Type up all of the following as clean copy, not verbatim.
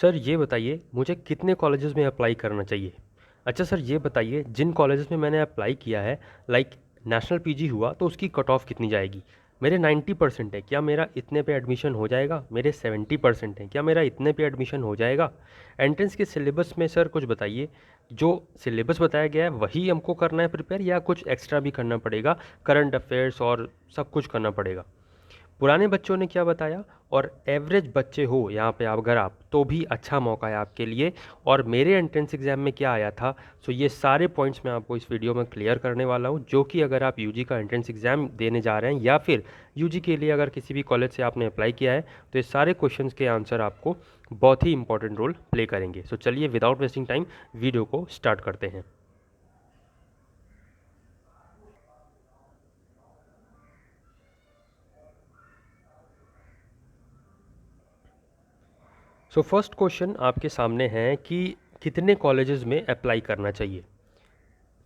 Sir ये बताइए मुझे कितने कॉलेजेस में अप्लाई करना चाहिए। अच्छा सर ये बताइए जिन कॉलेजेस में मैंने अप्लाई किया है, लाइक नेशनल पीजी हुआ, तो उसकी कट ऑफ कितनी जाएगी। मेरे 90% है, क्या मेरा इतने पे एडमिशन हो जाएगा। मेरे 70% है, क्या मेरा इतने पे एडमिशन हो जाएगा। एंट्रेंस के सिलेबस में सर कुछ बताइए। जो सिलेबस बताया गया है वही हमको करना है प्रिपेयर, या कुछ एक्स्ट्रा भी करना पड़ेगा। करंट अफेयर्स और सब कुछ करना पड़ेगा। पुराने बच्चों ने क्या बताया, और एवरेज बच्चे हो यहाँ पे आप, अगर आप, तो भी अच्छा मौका है आपके लिए। और मेरे एंट्रेंस एग्ज़ाम में क्या आया था, सो ये सारे पॉइंट्स मैं आपको इस वीडियो में क्लियर करने वाला हूँ, जो कि अगर आप यूजी का एंट्रेंस एग्ज़ाम देने जा रहे हैं, या फिर यूजी के लिए अगर किसी भी कॉलेज से आपने अप्लाई किया है, तो ये सारे क्वेश्चंस के आंसर आपको बहुत ही इंपॉर्टेंट रोल प्ले करेंगे। सो चलिए विदाउट वेस्टिंग टाइम वीडियो को स्टार्ट करते हैं। सो फर्स्ट क्वेश्चन आपके सामने है कि कितने कॉलेजेस में अप्लाई करना चाहिए।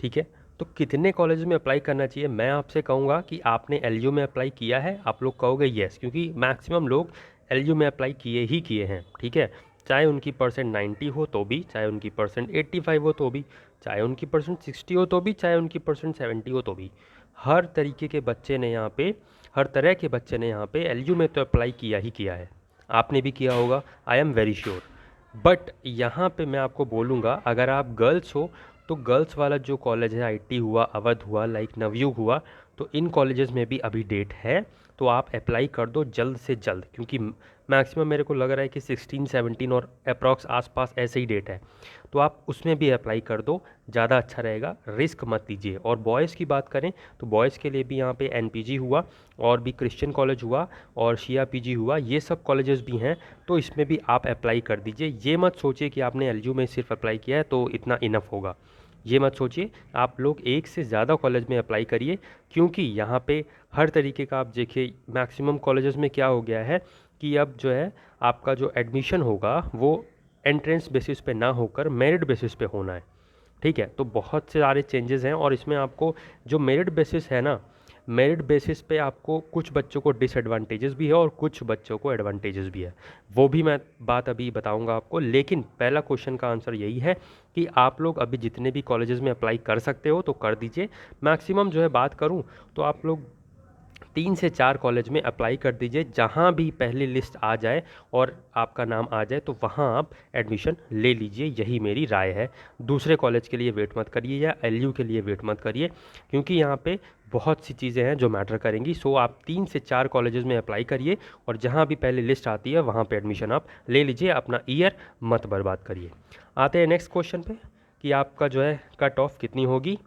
ठीक है, तो कितने कॉलेज में अप्लाई करना चाहिए, मैं आपसे कहूँगा कि आपने एलयू में अप्लाई किया है। आप लोग कहोगे येस, क्योंकि मैक्सिमम लोग एलयू में अप्लाई किए हैं। ठीक है, चाहे उनकी परसेंट 90 हो तो भी, चाहे उनकी परसेंट 85 हो तो भी, चाहे उनकी परसेंट 60 हो तो भी, चाहे उनकी परसेंट 70 हो तो भी, हर तरीके के बच्चे ने यहाँ पे, हर तरह के बच्चे ने यहाँ पे एलयू में तो अप्लाई किया ही किया है। आपने भी किया होगा, I am very sure. But यहाँ पे मैं आपको बोलूँगा, अगर आप गर्ल्स हो तो गर्ल्स वाला जो कॉलेज है, आईटी हुआ, अवध हुआ, लाइक नवयुग हुआ, तो इन कॉलेजेस में भी अभी डेट है। तो आप अप्लाई कर दो जल्द से जल्द, क्योंकि मैक्सिमम मेरे को लग रहा है कि 16 17 और अप्रॉक्स आसपास ऐसे ही डेट है। तो आप उसमें भी अप्लाई कर दो, ज़्यादा अच्छा रहेगा, रिस्क मत लीजिए। और बॉयज़ की बात करें तो बॉयज़ के लिए भी यहाँ पे एनपीजी हुआ, और भी क्रिश्चियन कॉलेज हुआ, और शिया पीजी हुआ, ये सब कॉलेजेस भी हैं। तो इसमें भी आप अप्लाई कर दीजिए। ये मत सोचिए कि आपने एलयू में सिर्फ अप्लाई किया है तो इतना इनफ होगा, ये मत सोचिए। आप लोग एक से ज़्यादा कॉलेज में अप्लाई करिए, क्योंकि यहाँ पे हर तरीके का, आप देखिए मैक्सिमम कॉलेजेस में क्या हो गया है कि अब जो है आपका जो एडमिशन होगा वो एंट्रेंस बेसिस पे ना होकर मेरिट बेसिस पे होना है। ठीक है, तो बहुत से सारे चेंजेस हैं, और इसमें आपको जो मेरिट बेसिस है ना, मेरिट बेसिस पे आपको कुछ बच्चों को डिसएडवांटेजेस भी है और कुछ बच्चों को एडवांटेजेस भी है। वो भी मैं बात अभी बताऊंगा आपको, लेकिन पहला क्वेश्चन का आंसर यही है कि आप लोग अभी जितने भी कॉलेजेस में अप्लाई कर सकते हो तो कर दीजिए। मैक्सिमम जो है बात करूं तो आप लोग 3 से 4 कॉलेज में अप्लाई कर दीजिए, जहाँ भी पहली लिस्ट आ जाए और आपका नाम आ जाए तो वहाँ आप एडमिशन ले लीजिए, यही मेरी राय है। दूसरे कॉलेज के लिए वेट मत करिए, या एलयू के लिए वेट मत करिए, क्योंकि यहाँ पे बहुत सी चीज़ें हैं जो मैटर करेंगी। सो आप 3 से 4 कॉलेजेस में अप्लाई करिए, और जहाँ भी पहली लिस्ट आती है वहाँ पे एडमिशन आप ले लीजिए, अपना ईयर मत बर्बाद करिए। आते हैं नेक्स्ट क्वेश्चन पे कि आपका जो है कट ऑफ कितनी होगी।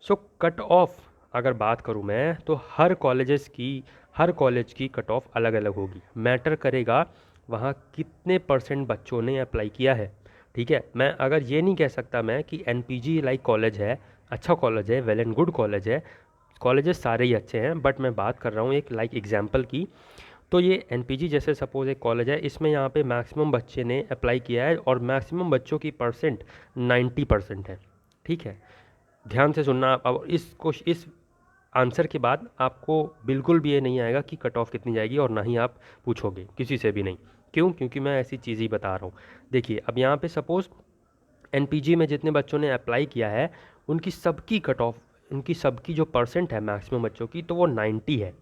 सो कट ऑफ अगर बात करूँ मैं, तो हर कॉलेज की कट ऑफ अलग अलग होगी। मैटर करेगा वहाँ कितने परसेंट बच्चों ने अप्लाई किया है। ठीक है, मैं अगर ये नहीं कह सकता मैं कि एनपीजी लाइक कॉलेज है, अच्छा कॉलेज है, वेल एंड गुड कॉलेज है। कॉलेजेस सारे ही अच्छे हैं, बट मैं बात कर रहा हूँ एक लाइक एग्जाम्पल की। तो ये एनपीजी जैसे सपोज एक कॉलेज है, इसमें यहाँ पे मैक्सिमम बच्चे ने अप्लाई किया है, और मैक्सिमम बच्चों की परसेंट 90% है। ठीक है, ध्यान से सुनना। अब इस आंसर के बाद आपको बिल्कुल भी ये नहीं आएगा कि कट ऑफ कितनी जाएगी, और ना ही आप पूछोगे किसी से भी नहीं। क्यों? क्योंकि मैं ऐसी चीज़ ही बता रहा हूँ। देखिए अब यहाँ पे सपोज़ एनपीजी में जितने बच्चों ने अप्लाई किया है, उनकी सबकी कट ऑफ, उनकी सबकी जो परसेंट है मैक्सिमम बच्चों की, तो वो 90 है।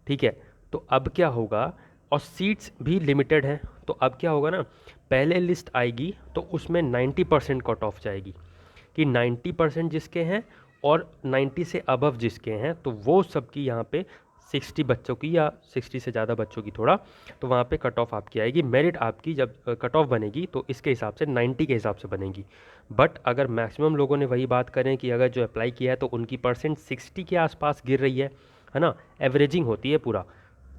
ठीक है, तो अब क्या होगा, और सीट्स भी लिमिटेड हैं, तो अब क्या होगा ना, पहले लिस्ट आएगी तो उसमें 90% कट ऑफ जाएगी, कि 90% जिसके हैं और 90 से अबव जिसके हैं, तो वो सबकी यहाँ पे 60 बच्चों की, या 60 से ज़्यादा बच्चों की थोड़ा, तो वहाँ पे कट ऑफ आपकी आएगी। मेरिट आपकी जब कट ऑफ बनेगी तो इसके हिसाब से 90 के हिसाब से बनेगी। बट अगर मैक्सिमम लोगों ने वही बात करें कि अगर जो अप्लाई किया है तो उनकी परसेंट 60 के आसपास गिर रही है ना, एवरेजिंग होती है पूरा,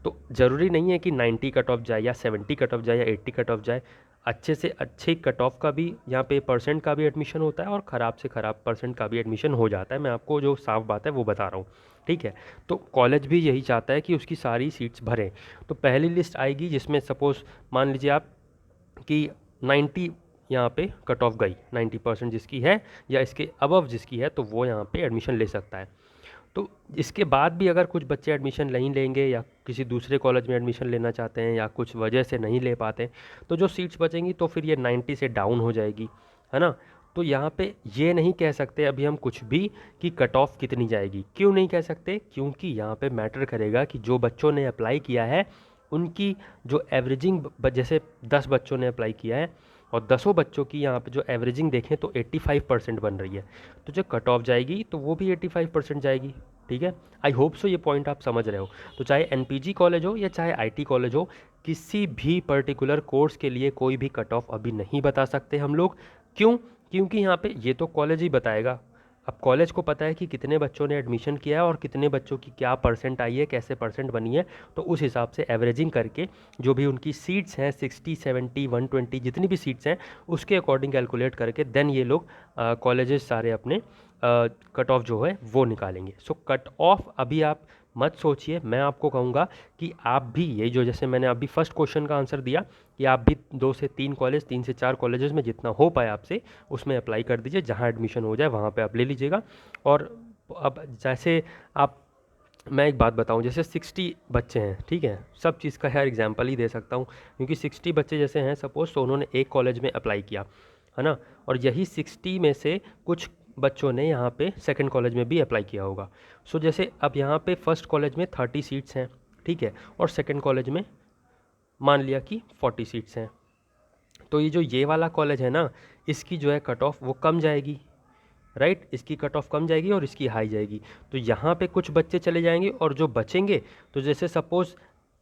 तो ज़रूरी नहीं है कि 90 कट ऑफ जाए, या 70 कट ऑफ जाए, या 80 कट ऑफ जाए। अच्छे से अच्छे कट ऑफ का भी यहाँ पे परसेंट का भी एडमिशन होता है, और ख़राब से ख़राब परसेंट का भी एडमिशन हो जाता है। मैं आपको जो साफ बात है वो बता रहा हूँ। ठीक है, तो कॉलेज भी यही चाहता है कि उसकी सारी सीट्स भरें। तो पहली लिस्ट आएगी जिसमें सपोज़ मान लीजिए आप कि 90 यहाँ पे कट ऑफ गई, 90% जिसकी है या इसके अबव जिसकी है, तो वो यहाँ पे एडमिशन ले सकता है। तो इसके बाद भी अगर कुछ बच्चे एडमिशन नहीं लेंगे या किसी दूसरे कॉलेज में एडमिशन लेना चाहते हैं या कुछ वजह से नहीं ले पाते, तो जो सीट्स बचेंगी तो फिर ये 90 से डाउन हो जाएगी, है ना। तो यहाँ पे ये नहीं कह सकते अभी हम कुछ भी कि कट ऑफ कितनी जाएगी। क्यों नहीं कह सकते? क्योंकि यहाँ पे मैटर करेगा कि जो बच्चों ने अप्लाई किया है उनकी जो एवरेजिंग, जैसे 10 बच्चों ने अप्लाई किया है और 10 बच्चों की यहाँ पे जो एवरेजिंग देखें तो 85% बन रही है, तो जो कट ऑफ जाएगी तो वो भी 85% जाएगी। ठीक है, आई होप सो ये पॉइंट आप समझ रहे हो। तो चाहे एनपीजी कॉलेज हो या चाहे आईटी कॉलेज हो, किसी भी पर्टिकुलर कोर्स के लिए कोई भी कट ऑफ अभी नहीं बता सकते हम लोग। क्यों? क्योंकि यहाँ पे ये तो कॉलेज ही बताएगा। अब कॉलेज को पता है कि कितने बच्चों ने एडमिशन किया है और कितने बच्चों की क्या परसेंट आई है, कैसे परसेंट बनी है, तो उस हिसाब से एवरेजिंग करके जो भी उनकी सीट्स हैं 60, 70, 120 जितनी भी सीट्स हैं उसके अकॉर्डिंग कैलकुलेट करके देन ये लोग कॉलेजेस सारे अपने कट ऑफ जो है वो निकालेंगे। सो कट ऑफ अभी आप मत सोचिए, मैं आपको कहूँगा कि आप भी ये जो, जैसे मैंने अभी फर्स्ट क्वेश्चन का आंसर दिया कि आप भी 2 से 3 कॉलेज, 3 से 4 कॉलेजेस में जितना हो पाए आपसे उसमें अप्लाई कर दीजिए, जहाँ एडमिशन हो जाए वहाँ पे आप ले लीजिएगा। और अब जैसे आप, मैं एक बात बताऊं, जैसे 60 बच्चे हैं, ठीक है, सब चीज़ का यार एग्जांपल ही दे सकता हूं, क्योंकि 60 बच्चे जैसे हैं सपोज, तो उन्होंने एक कॉलेज में अप्लाई किया, है ना, और यही 60 में से कुछ बच्चों ने यहाँ पे सेकंड कॉलेज में भी अप्लाई किया होगा। सो जैसे अब यहाँ पे फर्स्ट कॉलेज में 30 सीट्स हैं, ठीक है, और सेकेंड कॉलेज में मान लिया कि 40 सीट्स हैं, तो ये जो ये वाला कॉलेज है ना, इसकी जो है कट ऑफ वो कम जाएगी, राइट, इसकी कट ऑफ कम जाएगी और इसकी हाई जाएगी। तो यहाँ पे कुछ बच्चे चले जाएंगे और जो बचेंगे, तो जैसे सपोज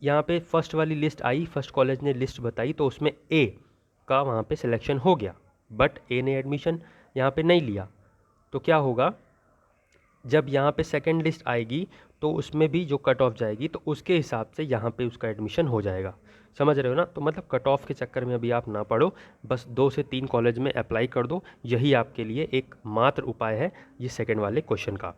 यहाँ पे फर्स्ट वाली लिस्ट आई, फर्स्ट कॉलेज ने लिस्ट बताई, तो उसमें ए का वहाँ पे सिलेक्शन हो गया, बट ए ने एडमिशन यहाँ पे नहीं लिया, तो क्या होगा, जब यहाँ पे सेकंड लिस्ट आएगी तो उसमें भी जो कट ऑफ जाएगी तो उसके हिसाब से यहाँ पे उसका एडमिशन हो जाएगा। समझ रहे हो ना? तो मतलब कट ऑफ के चक्कर में अभी आप ना पढ़ो, बस 2 से 3 कॉलेज में अप्लाई कर दो, यही आपके लिए एक मात्र उपाय है ये सेकंड वाले क्वेश्चन का।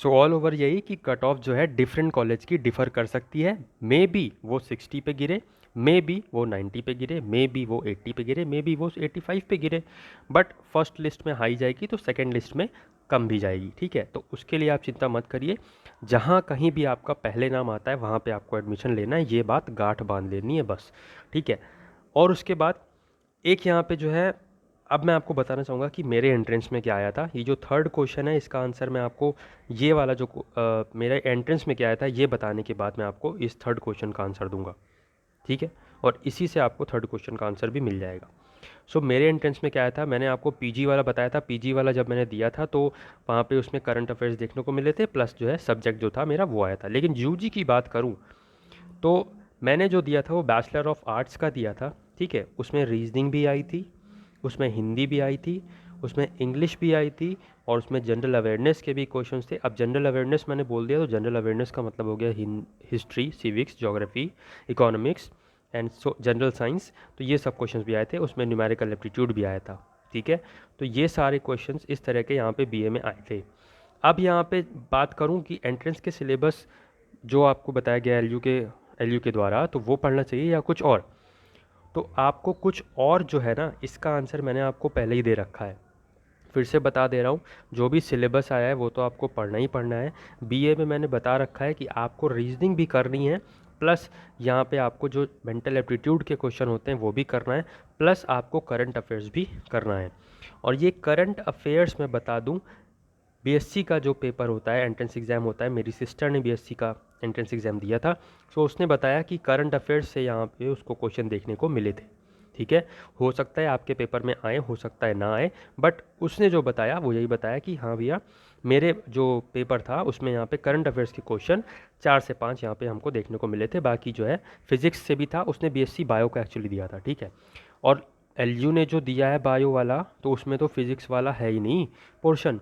सो ऑल ओवर यही कि कट ऑफ जो है डिफरेंट कॉलेज की डिफ़र कर सकती है, मे बी वो 60 पे गिरे, मे बी वो 90 पे गिरे, मे बी वो 80 पे गिरे, मे बी वो 85 पे गिरे, बट फर्स्ट लिस्ट में हाई जाएगी तो सेकंड लिस्ट में कम भी जाएगी। ठीक है, तो उसके लिए आप चिंता मत करिए, जहाँ कहीं भी आपका पहले नाम आता है वहाँ पे आपको एडमिशन लेना है, ये बात गांठ बांध लेनी है बस। ठीक है, और उसके बाद एक यहाँ पे जो है, अब मैं आपको बताना चाहूँगा कि मेरे एंट्रेंस में क्या आया था। ये जो थर्ड क्वेश्चन है इसका आंसर मैं आपको, ये वाला जो मेरे एंट्रेंस में क्या आया था ये बताने के बाद मैं आपको इस थर्ड क्वेश्चन का आंसर दूंगा। ठीक है, और इसी से आपको थर्ड क्वेश्चन का आंसर भी मिल जाएगा। सो मेरे एंट्रेंस में क्या आया था, मैंने आपको पीजी वाला बताया था। पीजी वाला जब मैंने दिया था तो वहाँ पे उसमें करंट अफेयर्स देखने को मिले थे, प्लस जो है सब्जेक्ट जो था मेरा वो आया था। लेकिन यूजी की बात करूँ तो मैंने जो दिया था वो बैचलर ऑफ आर्ट्स का दिया था। ठीक है, उसमें रीजनिंग भी आई थी, उसमें हिंदी भी आई थी, उसमें इंग्लिश भी आई थी, और उसमें जनरल अवेयरनेस के भी क्वेश्चंस थे। अब जनरल अवेयरनेस मैंने बोल दिया तो जनरल अवेयरनेस का मतलब हो गया history, civics, geography, economics and general science, तो ये सब क्वेश्चंस भी आए थे। उसमें न्यूमेरिकल एप्टीट्यूड भी आया था। ठीक है, तो ये सारे क्वेश्चंस इस तरह के यहाँ पे बीए में आए थे। अब यहाँ पे बात करूँ कि एंट्रेंस के सिलेबस जो आपको बताया गया एलयू के द्वारा, तो वो पढ़ना चाहिए या कुछ और, तो आपको कुछ और जो है ना, इसका आंसर मैंने आपको पहले ही दे रखा है, फिर से बता दे रहा हूँ। जो भी सिलेबस आया है वो तो आपको पढ़ना ही पढ़ना है। बीए में मैंने बता रखा है कि आपको रीजनिंग भी करनी है, प्लस यहाँ पे आपको जो मेंटल एप्टीट्यूड के क्वेश्चन होते हैं वो भी करना है, प्लस आपको करंट अफेयर्स भी करना है। और ये करंट अफेयर्स मैं बता दूँ, बीएससी का जो पेपर होता है, एंट्रेंस एग्ज़ाम होता है, मेरी सिस्टर ने बीएससी का एंट्रेंस एग्ज़ाम दिया था, सो उसने बताया कि करंट अफेयर्स से यहाँ पे उसको क्वेश्चन देखने को मिले थे। ठीक है, हो सकता है आपके पेपर में आए, हो सकता है ना आए, बट उसने जो बताया वो यही बताया कि हाँ भैया, मेरे जो पेपर था उसमें यहाँ पे करंट अफेयर्स के क्वेश्चन 4 से 5 यहाँ पे हमको देखने को मिले थे। बाकी जो है फिजिक्स से भी था, उसने बीएससी बायो का एक्चुअली दिया था। ठीक है, और एलयू ने जो दिया है बायो वाला, तो उसमें तो फिजिक्स वाला है ही नहीं पोर्शन।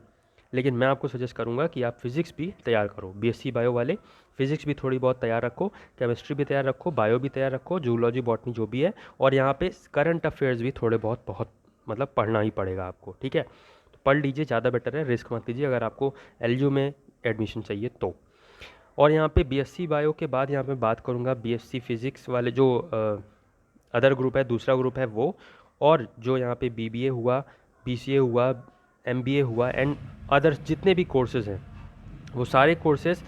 लेकिन मैं आपको सजेस्ट करूंगा कि आप फिज़िक्स भी तैयार करो, बीएससी बायो वाले फिज़िक्स भी थोड़ी बहुत तैयार रखो, केमिस्ट्री भी तैयार रखो, बायो भी तैयार रखो, जूलॉजी बॉटनी जो भी है, और यहाँ पे करंट अफेयर्स भी थोड़े बहुत मतलब पढ़ना ही पड़ेगा आपको। ठीक है, तो पढ़ लीजिए, ज़्यादा बेटर है, रिस्क मत लीजिए अगर आपको एलयू में एडमिशन चाहिए तो। और यहाँ पे बीएससी बायो के बाद यहाँ पे बात करूँगा बीएससी फिज़िक्स वाले जो अदर ग्रुप है, दूसरा ग्रुप है वो, और जो यहाँ पे बीबीए हुआ, बीसीए हुआ, MBA हुआ एंड अदर्स जितने भी कोर्सेज़ हैं, वो सारे कोर्सेज़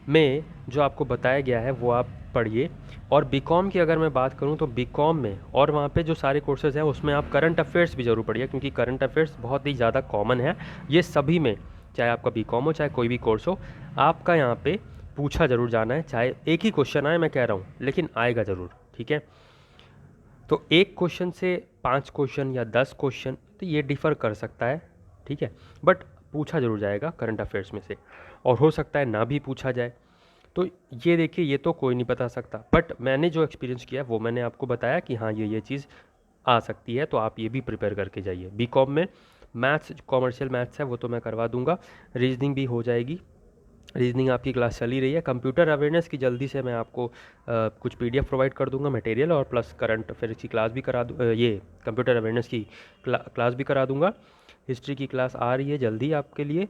में जो आपको बताया गया है वो आप पढ़िए। और बीकॉम की अगर मैं बात करूं तो बीकॉम में और वहाँ पे जो सारे कोर्सेज़ हैं उसमें आप करंट अफेयर्स भी ज़रूर पढ़िए, क्योंकि करंट अफेयर्स बहुत ही ज़्यादा कॉमन है ये सभी में, चाहे आपका बीकॉम हो चाहे कोई भी कोर्स हो, आपका यहाँ पे पूछा ज़रूर जाना है। चाहे एक ही क्वेश्चन आए, मैं कह रहा हूँ, लेकिन आएगा ज़रूर, ठीक है। तो एक क्वेश्चन से 5 क्वेश्चन या 10 क्वेश्चन तो ये डिफ़र कर सकता है, ठीक है, बट पूछा ज़रूर जाएगा करंट अफेयर्स में से, और हो सकता है ना भी पूछा जाए। तो ये देखिए, ये तो कोई नहीं बता सकता, बट मैंने जो एक्सपीरियंस किया वो मैंने आपको बताया कि हाँ ये चीज़ आ सकती है, तो आप ये भी प्रिपेयर करके जाइए। बीकॉम में मैथ्स, कॉमर्शियल मैथ्स है वो तो मैं करवा दूंगा, रीजनिंग भी हो जाएगी, रीजनिंग आपकी क्लास चल ही रही है। कंप्यूटर अवेयरनेस की जल्दी से मैं आपको कुछ PDF प्रोवाइड कर दूंगा मटेरियल, और प्लस करंट अफेयर्स की क्लास भी करा दूँ, ये कंप्यूटर अवेयरनेस की क्लास भी करा दूंगा। हिस्ट्री की क्लास आ रही है जल्दी आपके लिए,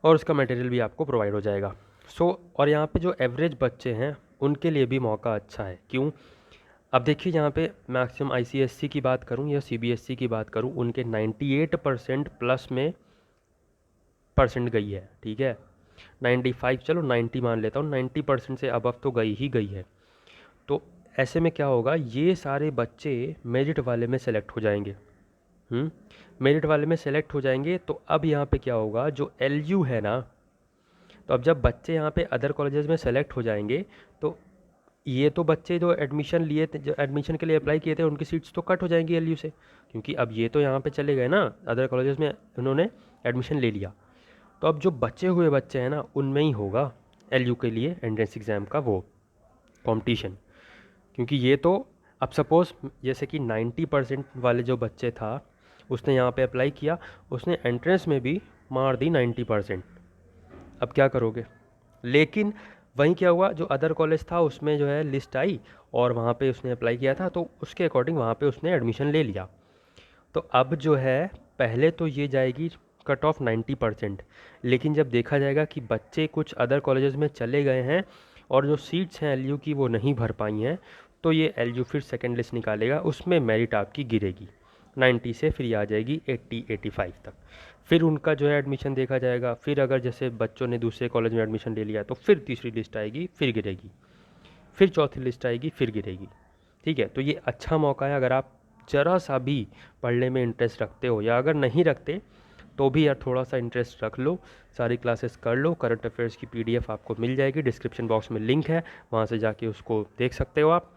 और उसका मटेरियल भी आपको प्रोवाइड हो जाएगा। और यहाँ पे जो एवरेज बच्चे हैं उनके लिए भी मौका अच्छा है। क्यों? अब देखिए, यहाँ पे मैक्सिमम ICSE की बात करूँ या CBSE की बात करूँ, उनके 98% प्लस में परसेंट गई है, ठीक है। 95, चलो 90 मान लेता हूँ, 90% से अबव तो गई ही गई है। तो ऐसे में क्या होगा, ये सारे बच्चे मेरिट वाले में सेलेक्ट हो जाएंगे। मेरिट वाले में सेलेक्ट हो जाएंगे, तो अब यहाँ पे क्या होगा, जो LU है ना, तो अब जब बच्चे यहाँ पे अदर कॉलेजेस में सेलेक्ट हो जाएंगे, तो ये तो बच्चे जो एडमिशन लिए थे, जो एडमिशन के लिए अप्लाई किए थे, उनकी सीट्स तो कट हो जाएंगी LU से, क्योंकि अब ये तो यहाँ पे चले गए ना, अदर कॉलेजेस में उन्होंने एडमिशन ले लिया। तो अब जो बचे हुए बच्चे हैं ना, उनमें ही होगा LU के लिए एंट्रेंस एग्ज़ाम का वो कंपटीशन। क्योंकि ये तो अब सपोज़ जैसे कि 90% वाले जो बच्चे था, उसने यहाँ पे अप्लाई किया, उसने एंट्रेंस में भी मार दी 90%। अब क्या करोगे? लेकिन वहीं क्या हुआ, जो अदर कॉलेज था उसमें जो है लिस्ट आई, और वहाँ पे उसने अप्लाई किया था, तो उसके अकॉर्डिंग वहाँ पे उसने एडमिशन ले लिया। तो अब जो है, पहले तो ये जाएगी कट ऑफ 90%, लेकिन जब देखा जाएगा कि बच्चे कुछ अदर कॉलेजेस में चले गए हैं और जो सीट्स हैं LU की वो नहीं भर पाई हैं, तो ये LU फिर सेकेंड लिस्ट निकालेगा, उसमें मेरिट आपकी गिरेगी 90 से, फिर ये आ जाएगी 80-85 तक। फिर उनका जो है एडमिशन देखा जाएगा, फिर अगर जैसे बच्चों ने दूसरे कॉलेज में एडमिशन ले लिया तो फिर तीसरी लिस्ट आएगी, फिर गिरेगी, फिर चौथी लिस्ट आएगी, फिर गिरेगी, ठीक है। तो ये अच्छा मौका है, अगर आप ज़रा सा भी पढ़ने में इंटरेस्ट रखते हो, या अगर नहीं रखते तो भी यार थोड़ा सा इंटरेस्ट रख लो, सारी क्लासेस कर लो। करंट अफेयर्स की PDF आपको मिल जाएगी, डिस्क्रिप्शन बॉक्स में लिंक है, वहाँ से जाके उसको देख सकते हो आप।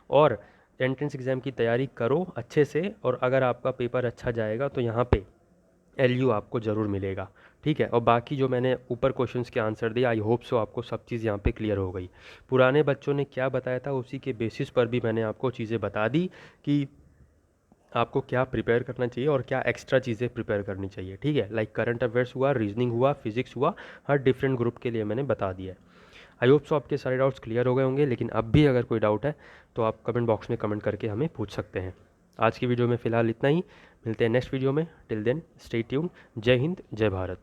और एंट्रेंस एग्ज़ाम की तैयारी करो अच्छे से, और अगर आपका पेपर अच्छा जाएगा तो यहाँ पे LU आपको ज़रूर मिलेगा, ठीक है। और बाकी जो मैंने ऊपर क्वेश्चंस के आंसर दिए, आई होप सो आपको सब चीज़ यहाँ पे क्लियर हो गई। पुराने बच्चों ने क्या बताया था उसी के बेसिस पर भी मैंने आपको चीज़ें बता दी कि आपको क्या प्रिपेयर करना चाहिए और क्या एक्स्ट्रा चीज़ें प्रिपेयर करनी चाहिए, ठीक है। लाइक करंट अफेयर्स हुआ, रीजनिंग हुआ, फिजिक्स हुआ, हर डिफरेंट ग्रुप के लिए मैंने बता दिया है। आई होप सो आपके सारे डाउट्स क्लियर हो गए होंगे, लेकिन अब भी अगर कोई डाउट है तो आप कमेंट बॉक्स में कमेंट करके हमें पूछ सकते हैं। आज की वीडियो में फ़िलहाल इतना ही, मिलते हैं नेक्स्ट वीडियो में। Till then stay tuned. जय हिंद, जय भारत।